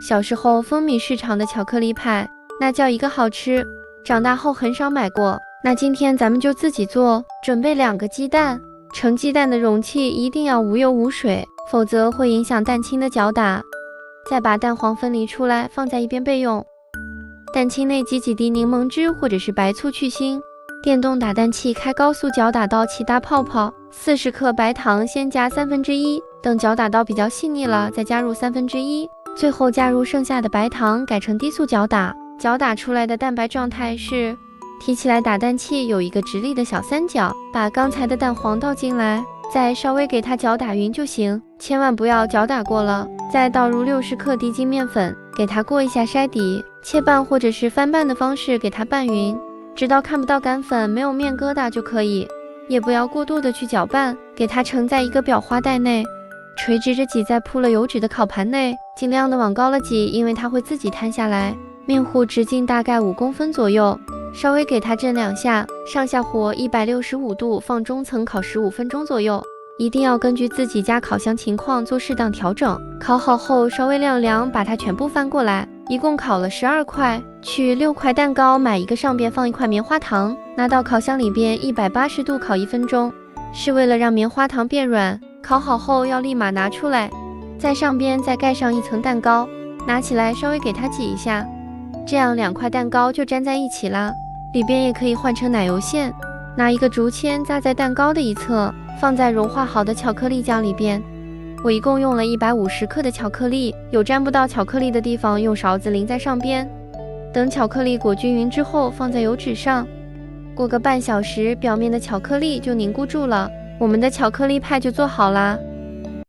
小时候风靡市场的巧克力派，那叫一个好吃，长大后很少买过。那今天咱们就自己做，准备2个鸡蛋，盛鸡蛋的容器一定要无油无水，否则会影响蛋清的搅打。再把蛋黄分离出来，放在一边备用。蛋清内挤几滴柠檬汁或者是白醋去腥。电动打蛋器开高速搅打到起大泡泡，40克白糖先加1/3，等搅打到比较细腻了，再加入1/3，最后加入剩下的白糖，改成低速搅打。搅打出来的蛋白状态是，提起来打蛋器有一个直立的小三角，把刚才的蛋黄倒进来，再稍微给它搅打匀就行，千万不要搅打过了。再倒入60克低筋面粉，给它过一下筛底，切拌或者是翻拌的方式给它拌匀，直到看不到擀粉没有面疙瘩就可以，也不要过度的去搅拌，给它盛在一个裱花袋内，垂直着挤在铺了油纸的烤盘内，尽量的往高了挤，因为它会自己摊下来。面糊直径大概5公分左右，稍微给它震2下，上下火165度放中层烤15分钟左右，一定要根据自己家烤箱情况做适当调整。烤好后稍微晾凉，把它全部翻过来，一共烤了12块，取6块蛋糕，买一个上边放1块棉花糖，拿到烤箱里边180度烤1分钟，是为了让棉花糖变软。烤好后要立马拿出来，在上边再盖上1层蛋糕，拿起来稍微给它挤一下，这样2块蛋糕就粘在一起啦。里边也可以换成奶油馅，拿一个竹签扎在蛋糕的一侧，放在融化好的巧克力酱里边。我一共用了150克的巧克力，有沾不到巧克力的地方用勺子淋在上边。等巧克力裹均匀之后，放在油纸上，过个半小时，表面的巧克力就凝固住了，我们的巧克力派就做好啦。